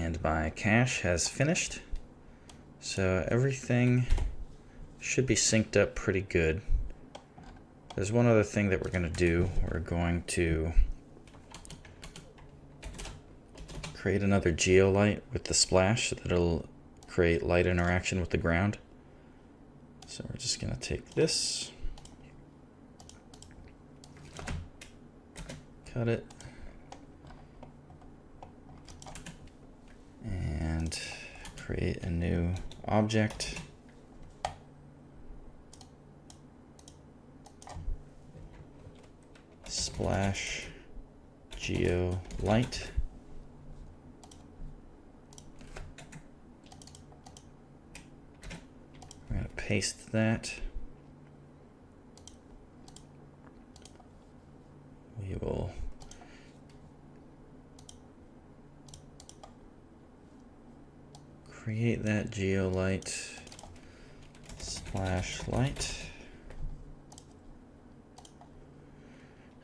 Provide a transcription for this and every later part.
And my cache has finished. So everything should be synced up pretty good. There's one other thing that we're going to do. We're going to create another geolight with the splash so that it'll create light interaction with the ground. So we're just going to take this, cut it, and create a new object. Splash geo light. We're going to paste that. We will create that geolight splash light.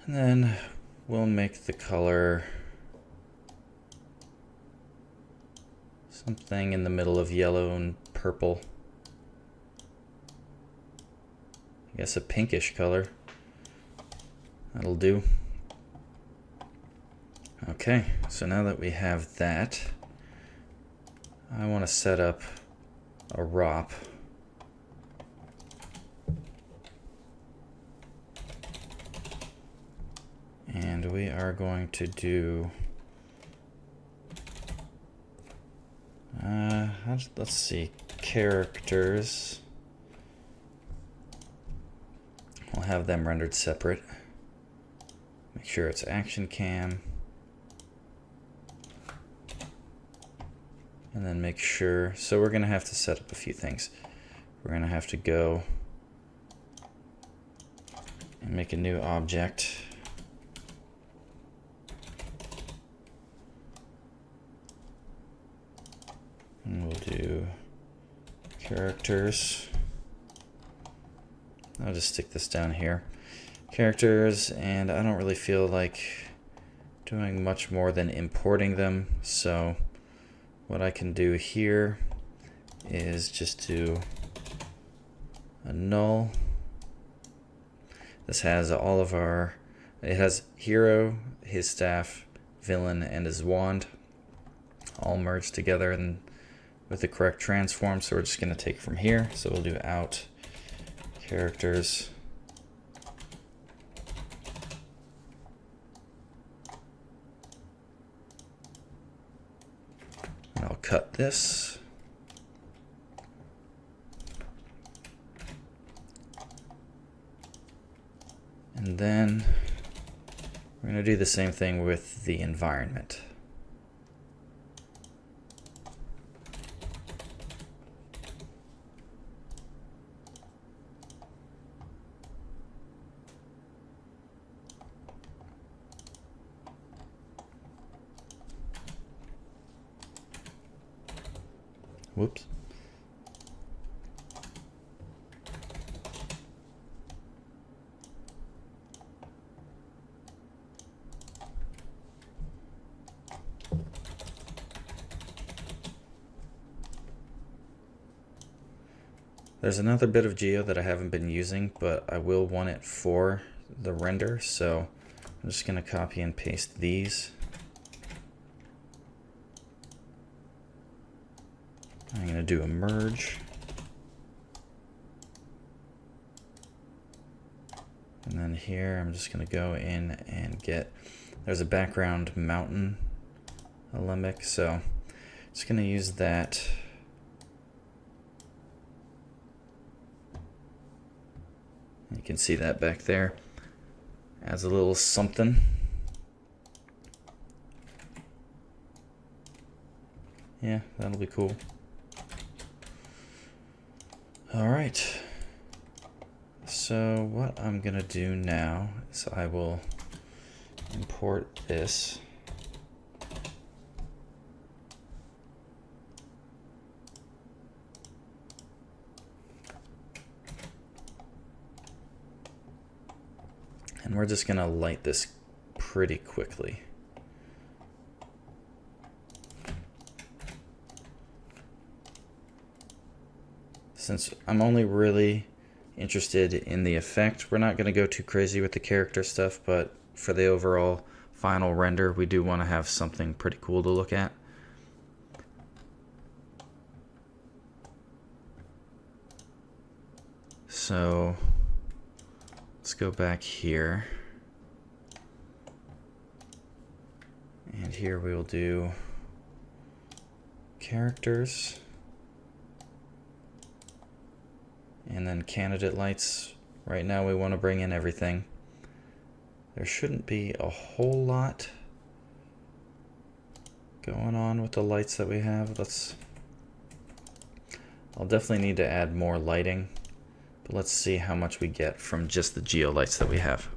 And then we'll make the color something in the middle of yellow and purple. I guess a pinkish color. That'll do. Okay, so now that we have that, I want to set up a ROP. And we are going to do, let's see, characters. We'll have them rendered separate. Make sure it's action cam. And then make sure, so we're going to have to set up a few things. We're going to have to go and make a new object. And we'll do characters. I'll just stick this down here. Characters, and I don't really feel like doing much more than importing them. So what I can do here is just do a null. This has all of our, it has hero, his staff, villain, and his wand all merged together and with the correct transform. So we're just going to take from here. So we'll do out characters. And I'll cut this. And then we're going to do the same thing with the environment. Whoops. There's another bit of geo that I haven't been using, but I will want it for the render, so I'm just going to copy and paste these. I'm going to do a merge. And then here I'm just going to go in and get, there's a background mountain alembic, so just going to use that. You can see that back there. Adds a little something. Yeah, that'll be cool. All right. So what I'm gonna do now is I will import this. And we're just gonna light this pretty quickly. since I'm only really interested in the effect, we're not going to go too crazy with the character stuff, but for the overall final render, we do want to have something pretty cool to look at. So let's go back here. And here we will do characters. And then candidate lights. Right now we want to bring in everything. There shouldn't be a whole lot going on with the lights that we have. I'll definitely need to add more lighting, but let's see how much we get from just the geo lights that we have.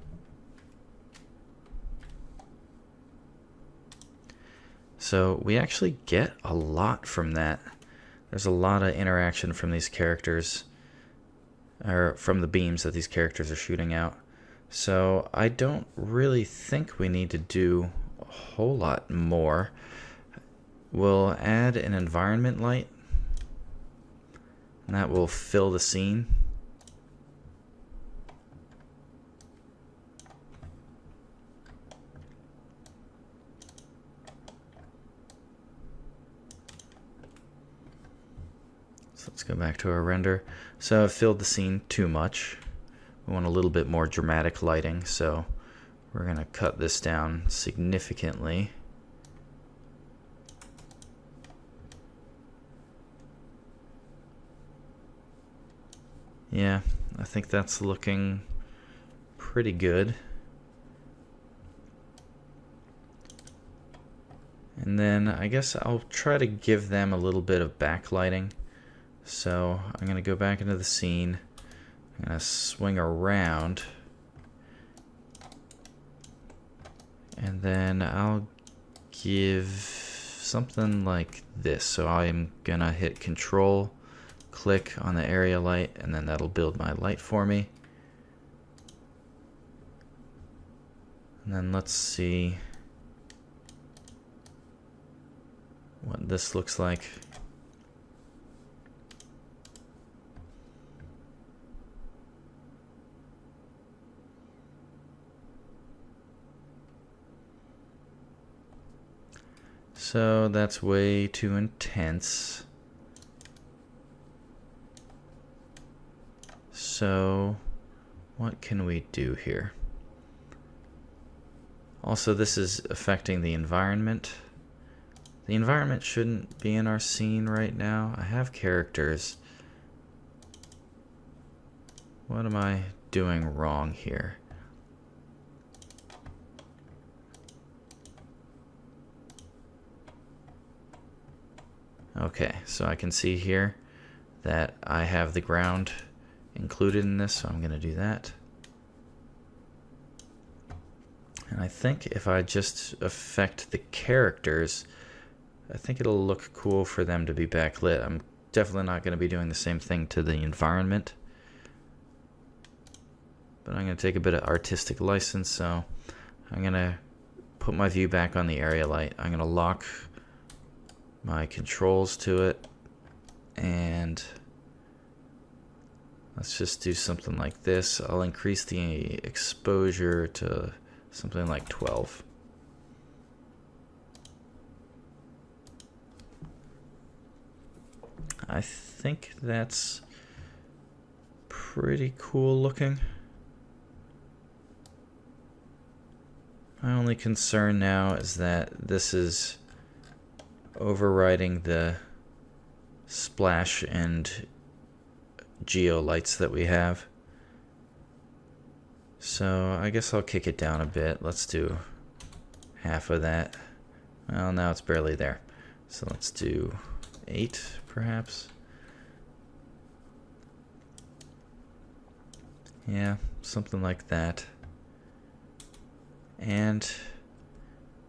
So we actually get a lot from that. There's a lot of interaction from these characters, or from the beams that these characters are shooting out. So I don't really think we need to do a whole lot more. We'll add an environment light, and that will fill the scene. So let's go back to our render. So I've filled the scene too much. We want a little bit more dramatic lighting, so we're going to cut this down significantly. Yeah, I think that's looking pretty good. And then I guess I'll try to give them a little bit of backlighting. So I'm going to go back into the scene. I'm going to swing around. And then I'll give something like this. So I'm going to hit Control, click on the area light, and then that'll build my light for me. And then let's see what this looks like. So that's way too intense. So what can we do here? Also, this is affecting the environment. The environment shouldn't be in our scene right now. I have characters. What am I doing wrong here? Okay, so I can see here that I have the ground included in this, so I'm going to do that. And I think if I just affect the characters, I think it'll look cool for them to be backlit. I'm definitely not going to be doing the same thing to the environment, but I'm going to take a bit of artistic license, so I'm going to put my view back on the area light. I'm going to lock my controls to it, and let's just do something like this. I'll increase the exposure to something like 12. I think that's pretty cool looking. My only concern now is that this is overriding the splash and geo lights that we have. So I guess I'll kick it down a bit. Let's do half of that. Well, now it's barely there. So let's do 8 perhaps. Yeah, something like that. And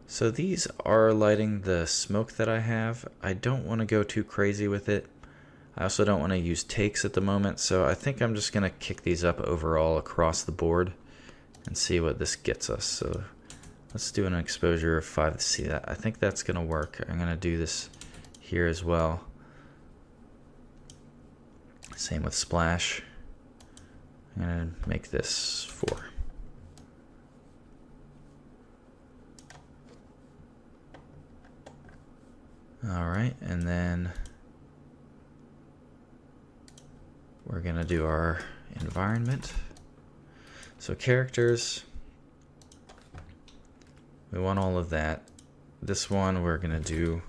so these are lighting the smoke that I have. I don't want to go too crazy with it. I also don't want to use takes at the moment, so I think I'm just going to kick these up overall across the board and see what this gets us. So let's do an exposure of 5 to see that. I think that's going to work. I'm going to do this here as well. Same with splash. I'm gonna make this 4. All right, and then we're gonna do our environment. So characters, we want all of that. This one we're gonna do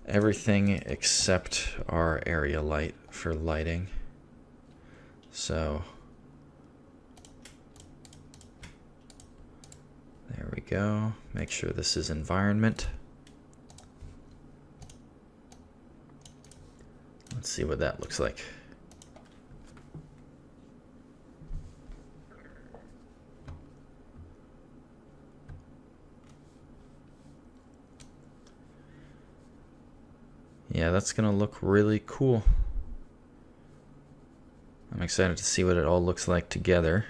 everything except our area light for lighting. So there we go. Make sure this is environment. Let's see what that looks like. Yeah, that's gonna look really cool. I'm excited to see what it all looks like together.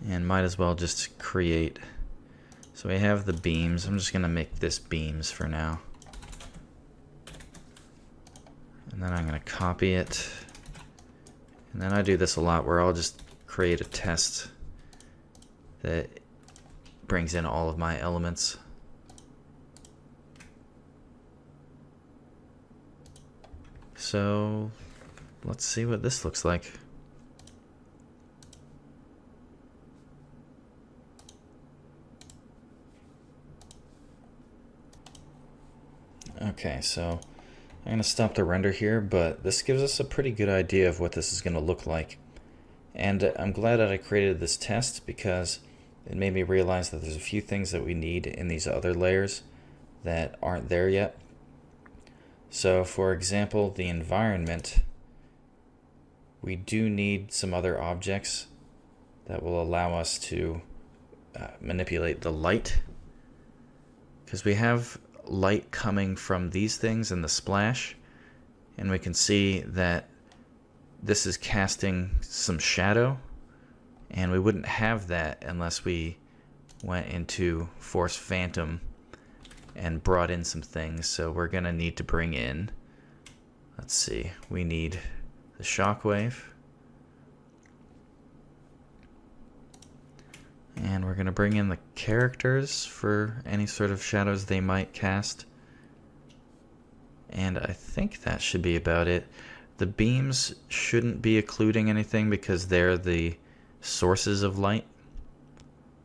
And might as well just create. So we have the beams. I'm just gonna make this beams for now. And then I'm gonna copy it. And then I do this a lot where I'll just create a test that brings in all of my elements. So let's see what this looks like. Okay, so I'm going to stop the render here, but this gives us a pretty good idea of what this is going to look like. And I'm glad that I created this test because it made me realize that there's a few things that we need in these other layers that aren't there yet. So for example, the environment, we do need some other objects that will allow us to manipulate the light, because we have light coming from these things in the splash, and we can see that this is casting some shadow, and we wouldn't have that unless we went into Force Phantom and brought in some things. So we're gonna need to bring in, let's see, we need the shockwave, and we're gonna bring in the characters for any sort of shadows they might cast, and I think that should be about it. The beams shouldn't be occluding anything because they're the sources of light,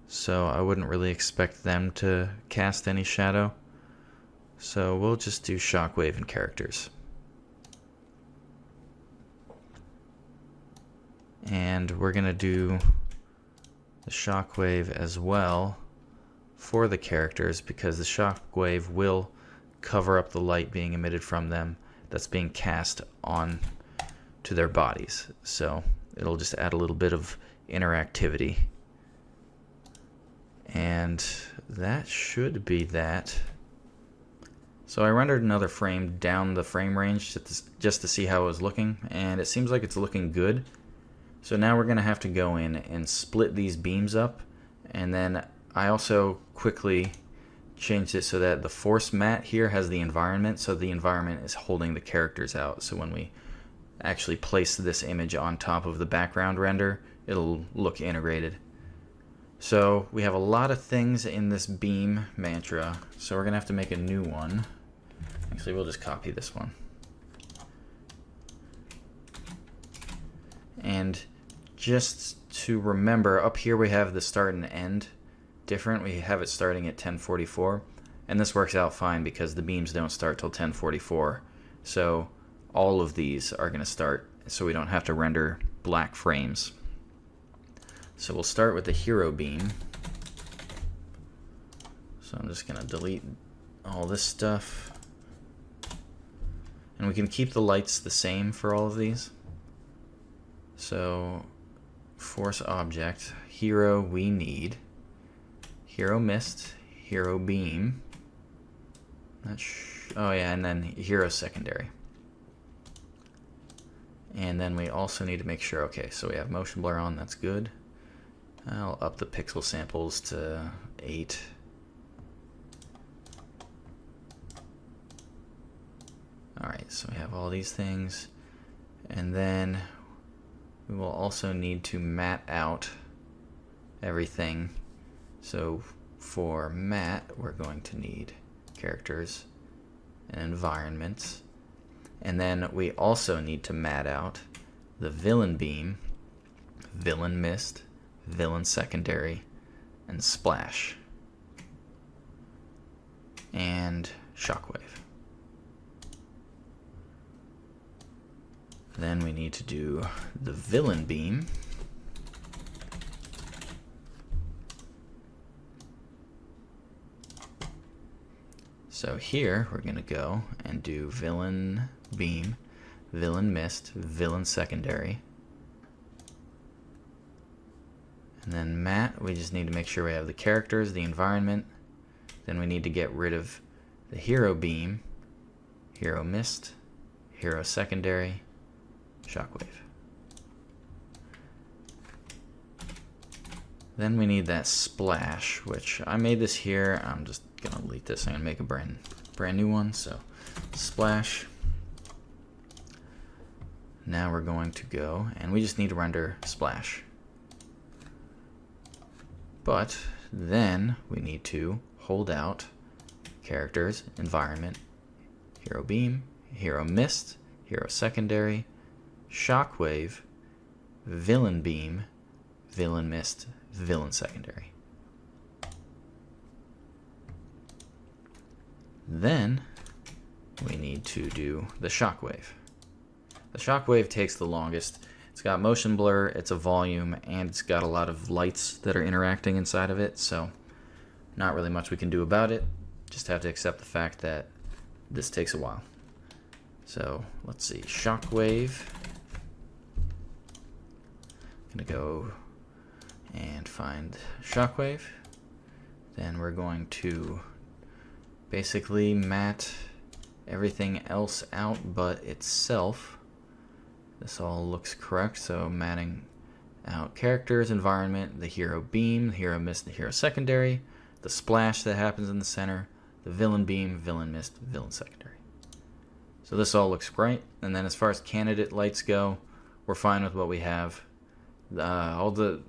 so I wouldn't really expect them to cast any shadow. So we'll just do shockwave and characters. And we're gonna do the shockwave as well for the characters, because the shockwave will cover up the light being emitted from them that's being cast on to their bodies. So it'll just add a little bit of interactivity. And that should be that. So I rendered another frame down the frame range just to see how it was looking, and it seems like it's looking good. So now we're going to have to go in and split these beams up, and then I also quickly changed it so that the force mat here has the environment, so the environment is holding the characters out. So when we actually place this image on top of the background render, it'll look integrated. So we have a lot of things in this beam mantra, so we're gonna have to make a new one. Actually, we'll just copy this one. And just to remember, up here we have the start and end different. We have it starting at 1044, and this works out fine because the beams don't start till 1044. So all of these are going to start, so we don't have to render black frames. So we'll start with the hero beam. So I'm just going to delete all this stuff. And we can keep the lights the same for all of these. So force object, hero we need, hero mist, hero beam, oh yeah, and then hero secondary. And then we also need to make sure, okay, so we have motion blur on, that's good. I'll up the pixel samples to 8. Alright, so we have all these things, and then we will also need to matte out everything. So for matte, we're going to need characters and environments, and then we also need to matte out the villain beam, villain mist, villain secondary, and splash, and shockwave. Then we need to do the villain beam, so here we're going to go and do villain beam, villain mist, villain secondary, and then matte, we just need to make sure we have the characters, the environment. Then we need to get rid of the hero beam, hero mist, hero secondary, shockwave. Then we need that splash, which I made this here. I'm just gonna delete this. I'm gonna make a brand new one. So splash. Now we're going to go, and we just need to render splash. But then we need to hold out characters, environment, hero beam, hero mist, hero secondary, shockwave, villain beam, villain mist, villain secondary. Then we need to do the shockwave. The shockwave takes the longest. It's got motion blur, it's a volume, and it's got a lot of lights that are interacting inside of it, so not really much we can do about it. Just have to accept the fact that this takes a while. So let's see, shockwave. Gonna go and find shockwave. Then we're going to basically matte everything else out but itself. This all looks correct, so matting out characters, environment, the hero beam, the hero mist, the hero secondary, the splash that happens in the center, the villain beam, villain mist, villain secondary. So this all looks great. And then as far as candidate lights go, we're fine with what we have. All the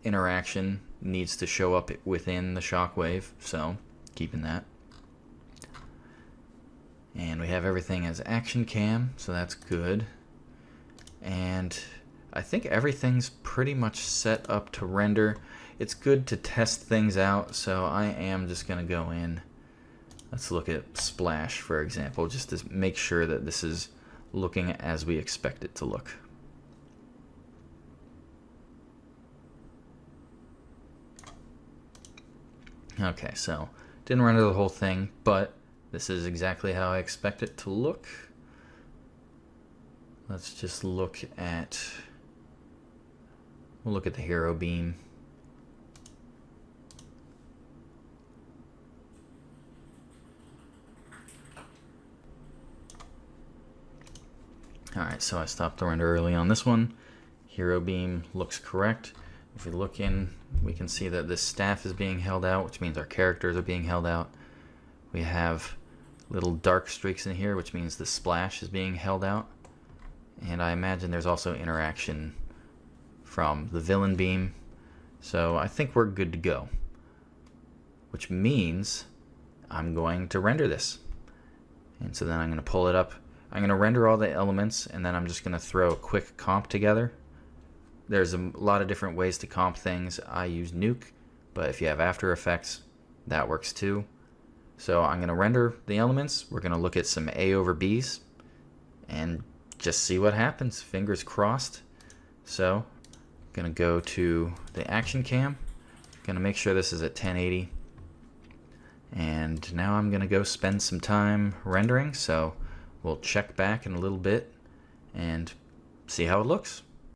interaction needs to show up within the shockwave, so keeping that. And we have everything as action cam, so that's good. And I think everything's pretty much set up to render. It's good to test things out, so I am just going to go in. Let's look at splash, for example, just to make sure that this is looking as we expect it to look. Okay, so didn't render the whole thing, but this is exactly how I expect it to look. Let's just look at, we'll look at the hero beam. Alright, so I stopped the render early on this one. Hero beam looks correct. If we look in, we can see that this staff is being held out, which means our characters are being held out. We have little dark streaks in here, which means the splash is being held out. And I imagine there's also interaction from the villain beam. So I think we're good to go. Which means I'm going to render this. And so then I'm going to pull it up. I'm going to render all the elements, and then I'm just going to throw a quick comp together. There's a lot of different ways to comp things. I use Nuke, but if you have After Effects, that works too. So I'm going to render the elements. We're going to look at some A over Bs and just see what happens. Fingers crossed. So I'm going to go to the action cam. Going to make sure this is at 1080. And now I'm going to go spend some time rendering. So we'll check back in a little bit and see how it looks.